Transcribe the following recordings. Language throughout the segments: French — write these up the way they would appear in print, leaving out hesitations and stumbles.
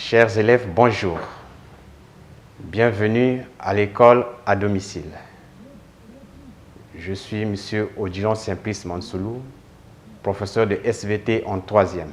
Chers élèves, bonjour. Bienvenue à l'école à domicile. Je suis M. Odilon Simplice Mansoulou, professeur de SVT en 3e.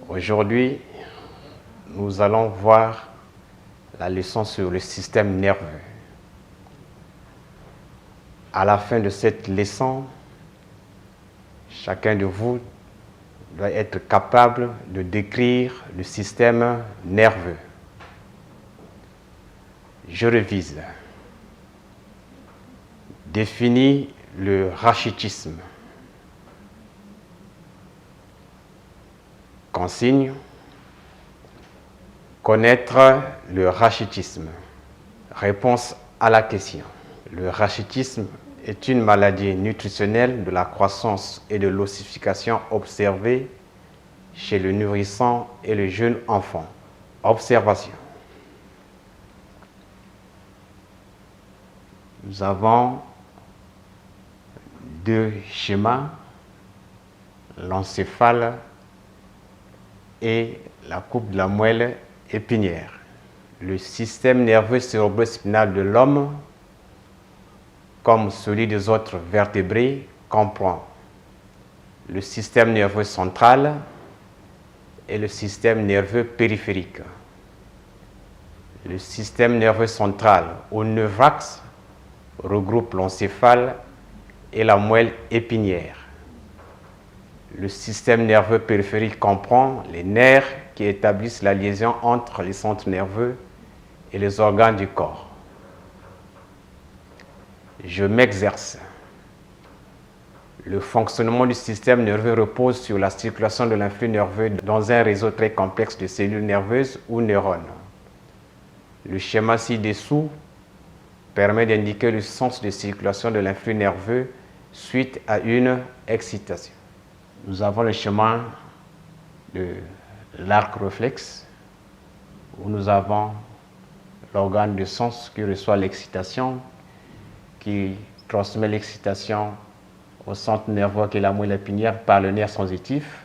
Aujourd'hui, nous allons voir la leçon sur le système nerveux. À la fin de cette leçon, chacun de vous doit être capable de décrire le système nerveux. Je révise. Définis le rachitisme. Consigne. Connaître le rachitisme. Réponse à la question. Le rachitisme est une maladie nutritionnelle de la croissance et de l'ossification observée chez le nourrisson et le jeune enfant. Observation. Nous avons deux schémas, l'encéphale et la coupe de la moelle épinière. Le système nerveux cérébrospinal de l'homme, comme celui des autres vertébrés, comprend le système nerveux central et le système nerveux périphérique. Le système nerveux central, ou nerf axe, regroupe l'encéphale et la moelle épinière. Le système nerveux périphérique comprend les nerfs qui établissent la liaison entre les centres nerveux et les organes du corps. Je m'exerce. Le fonctionnement du système nerveux repose sur la circulation de l'influx nerveux dans un réseau très complexe de cellules nerveuses ou neurones. Le schéma ci-dessous permet d'indiquer le sens de circulation de l'influx nerveux suite à une excitation. Nous avons le schéma de l'arc réflexe où nous avons l'organe de sens qui reçoit l'excitation, qui transmet l'excitation au centre nerveux qui est la moelle épinière par le nerf sensitif.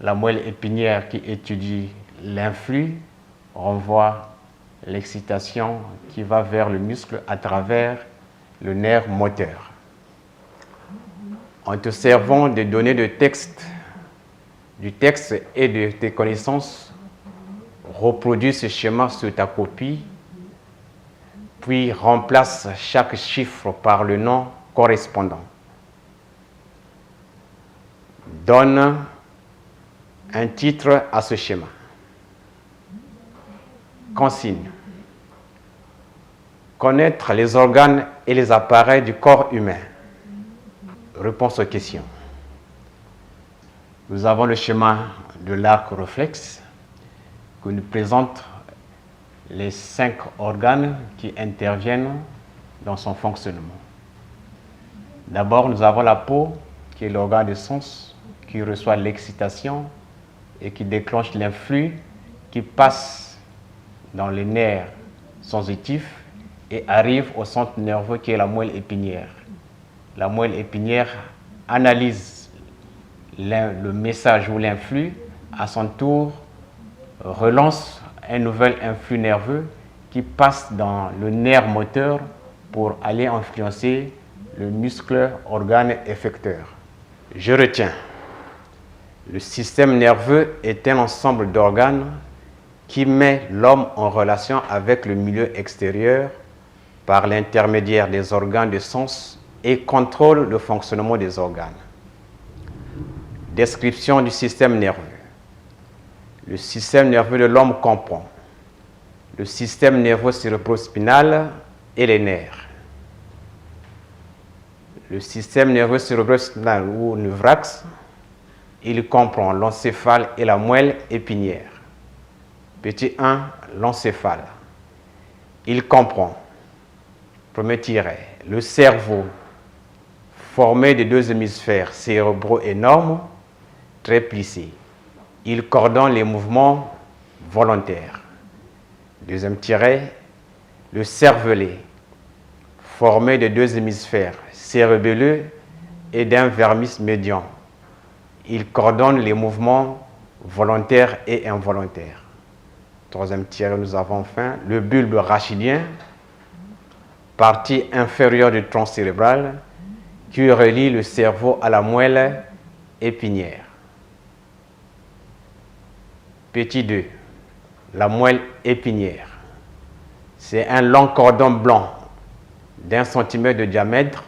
La moelle épinière qui étudie l'influx renvoie l'excitation qui va vers le muscle à travers le nerf moteur. En te servant des données de texte, du texte et de tes connaissances, reproduis ce schéma sur ta copie, puis remplace chaque chiffre par le nom correspondant. Donne un titre à ce schéma. Consigne. Connaître les organes et les appareils du corps humain. Réponse aux questions. Nous avons le schéma de l'arc réflexe qui nous présente les 5 organes qui interviennent dans son fonctionnement. D'abord, nous avons la peau, qui est l'organe de sens, qui reçoit l'excitation et qui déclenche l'influx qui passe dans les nerfs sensitifs et arrive au centre nerveux qui est la moelle épinière. La moelle épinière analyse le message ou l'influx, à son tour relance un nouvel influx nerveux qui passe dans le nerf moteur pour aller influencer le muscle organe effecteur. Je retiens. Le système nerveux est un ensemble d'organes qui met l'homme en relation avec le milieu extérieur par l'intermédiaire des organes de sens et contrôle le fonctionnement des organes. Description du système nerveux. Le système nerveux de l'homme comprend le système nerveux cérébrospinal et les nerfs. Le système nerveux cérébrospinal ou nerf axe, il comprend l'encéphale et la moelle épinière. Petit 1, l'encéphale. Il comprend, premier tiret, le cerveau formé de 2 hémisphères cérébraux énormes, très plissés. Il coordonne les mouvements volontaires. Deuxième tiret, le cervelet, formé de 2 hémisphères cérébelleux et d'un vermis médian. Il coordonne les mouvements volontaire et involontaire. Troisième tiret, nous avons enfin le bulbe rachidien, partie inférieure du tronc cérébral, qui relie le cerveau à la moelle épinière. Petit 2, la moelle épinière. C'est un long cordon blanc d'1 cm de diamètre,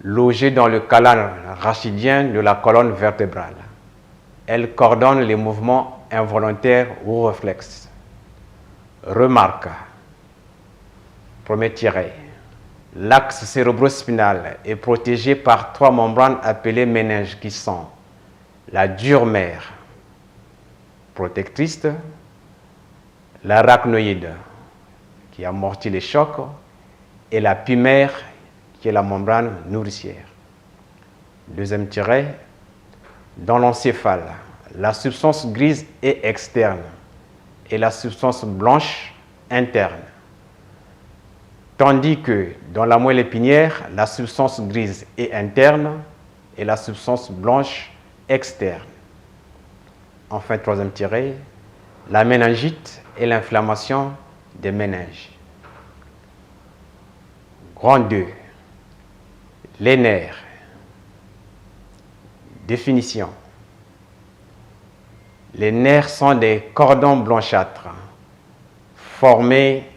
logé dans le canal rachidien de la colonne vertébrale. Elle coordonne les mouvements involontaires ou réflexes. Remarque. Premier tiret. L'axe cérébrospinal est protégé par 3 membranes appelées méninges qui sont la dure mère protectrice, l'arachnoïde qui amortit les chocs et la pimère qui est la membrane nourricière. Deuxième tiret. Dans l'encéphale, la substance grise est externe et la substance blanche interne. Tandis que dans la moelle épinière, la substance grise est interne et la substance blanche externe. Enfin, troisième tiret, la méningite et l'inflammation des méninges. Grand 2, les nerfs. Définition. Les nerfs sont des cordons blanchâtres formés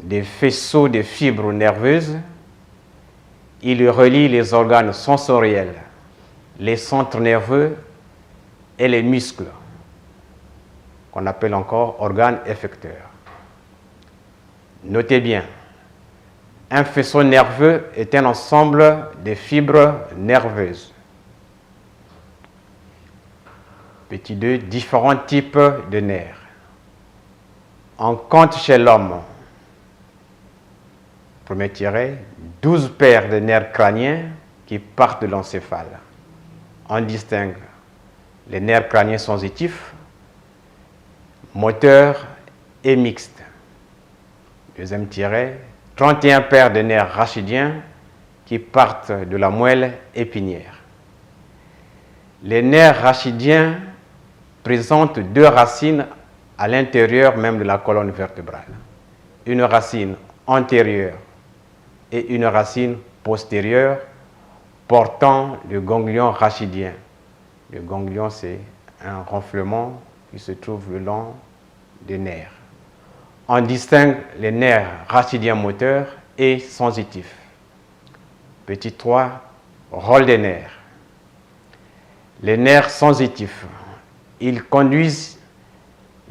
des faisceaux de fibres nerveuses. Ils relient les organes sensoriels, les centres nerveux et les muscles, qu'on appelle encore organes effecteurs. Notez bien, un faisceau nerveux est un ensemble de fibres nerveuses. Petit 2, différents types de nerfs. On compte chez l'homme, premier tiret, 12 paires de nerfs crâniens qui partent de l'encéphale. On distingue les nerfs crâniens sensitifs, moteurs et mixtes. Deuxième tiret, 31 paires de nerfs rachidiens qui partent de la moelle épinière. Les nerfs rachidiens présentent 2 racines à l'intérieur même de la colonne vertébrale. Une racine antérieure et une racine postérieure portant le ganglion rachidien. Le ganglion, c'est un renflement qui se trouve le long des nerfs. On distingue les nerfs rachidiens moteurs et sensitifs. Petit 3, rôle des nerfs. Les nerfs sensitifs, ils conduisent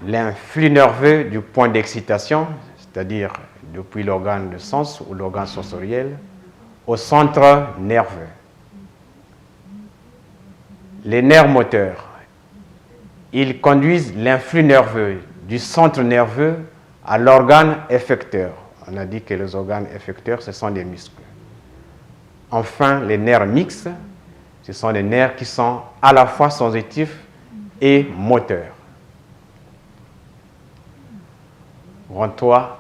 l'influx nerveux du point d'excitation, c'est-à-dire depuis l'organe de sens ou l'organe sensoriel, au centre nerveux. Les nerfs moteurs, ils conduisent l'influx nerveux du centre nerveux à l'organe effecteur. On a dit que les organes effecteurs, ce sont des muscles. Enfin, les nerfs mixtes, ce sont des nerfs qui sont à la fois sensitifs et moteurs. Grand 3,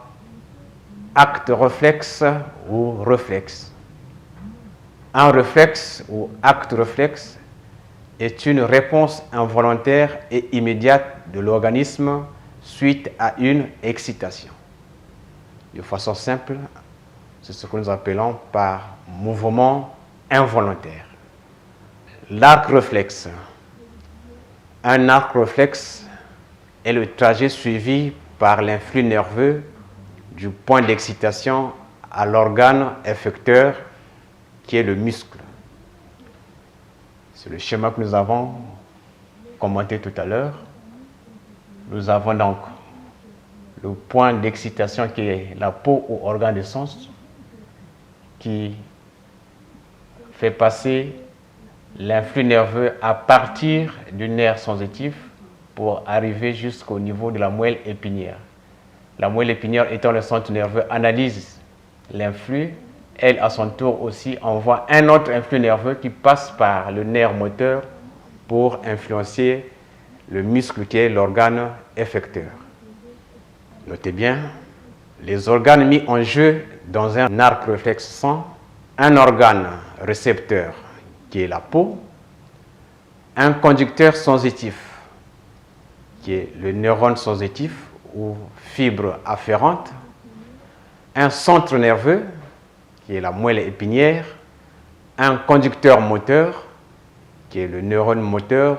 acte réflexe ou réflexe. Un réflexe ou acte réflexe est une réponse involontaire et immédiate de l'organisme suite à une excitation. De façon simple, c'est ce que nous appelons par mouvement involontaire. L'arc réflexe. Un arc réflexe est le trajet suivi par l'influx nerveux du point d'excitation à l'organe effecteur qui est le muscle. C'est le schéma que nous avons commenté tout à l'heure. Nous avons donc le point d'excitation qui est la peau ou organe de sens qui fait passer l'influx nerveux à partir du nerf sensitif pour arriver jusqu'au niveau de la moelle épinière. La moelle épinière étant le centre nerveux analyse l'influx. Elle, à son tour aussi, envoie un autre influx nerveux qui passe par le nerf moteur pour influencer le muscle qui est l'organe effecteur. Notez bien, les organes mis en jeu dans un arc réflexe sont un organe récepteur qui est la peau, un conducteur sensitif, qui est le neurone sensitif ou fibre afférente, un centre nerveux, qui est la moelle épinière, un conducteur moteur, qui est le neurone moteur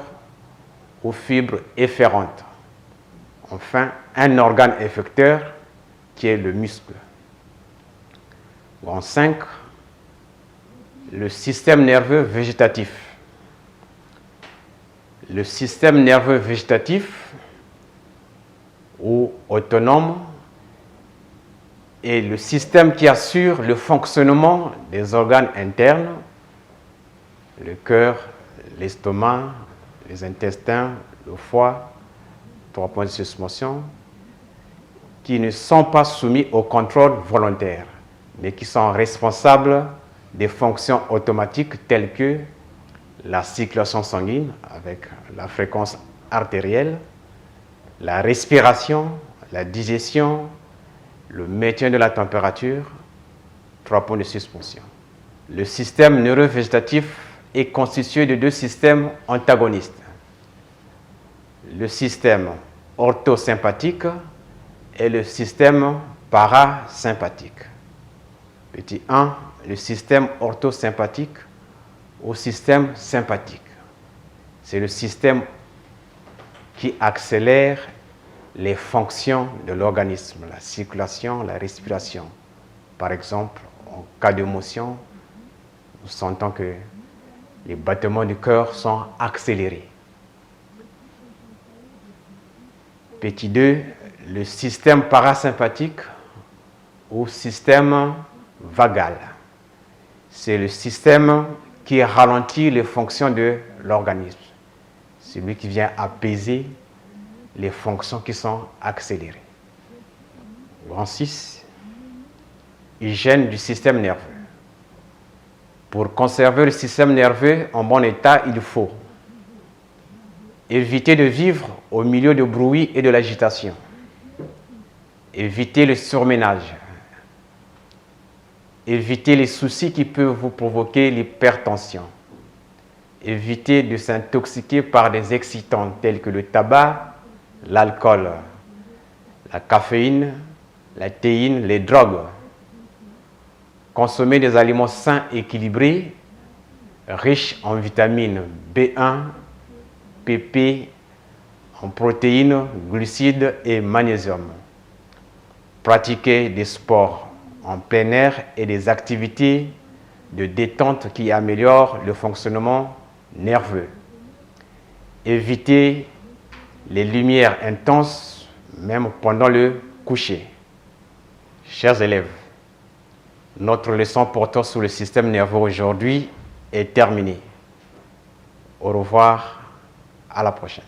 ou fibre efférente. Enfin, un organe effecteur, qui est le muscle. En 5, le système nerveux végétatif. Le système nerveux végétatif ou autonome est le système qui assure le fonctionnement des organes internes, le cœur, l'estomac, les intestins, le foie, 3 points de suspension, qui ne sont pas soumis au contrôle volontaire, mais qui sont responsables des fonctions automatiques telles que la circulation sanguine avec la fréquence artérielle, la respiration, la digestion, le maintien de la température, 3 points de suspension. Le système neurovégétatif est constitué de 2 systèmes antagonistes. Le système orthosympathique et le système parasympathique. Petit 1, le système orthosympathique au système sympathique. C'est le système qui accélère les fonctions de l'organisme, la circulation, la respiration. Par exemple, en cas d'émotion, nous sentons que les battements du cœur sont accélérés. Petit 2, le système parasympathique ou système vagal. C'est le système qui ralentit les fonctions de l'organisme. C'est lui qui vient apaiser les fonctions qui sont accélérées. Grand 6, hygiène du système nerveux. Pour conserver le système nerveux en bon état, il faut éviter de vivre au milieu de bruit et de l'agitation, éviter le surménage, éviter les soucis qui peuvent vous provoquer l'hypertension, éviter de s'intoxiquer par des excitants tels que le tabac, l'alcool, la caféine, la théine, les drogues. Consommer des aliments sains et équilibrés, riches en vitamines B1, PP, en protéines, glucides et magnésium. Pratiquer des sports en plein air et des activités de détente qui améliorent le fonctionnement nerveux. Éviter les lumières intenses, même pendant le coucher. Chers élèves, notre leçon portant sur le système nerveux aujourd'hui est terminée. Au revoir, à la prochaine.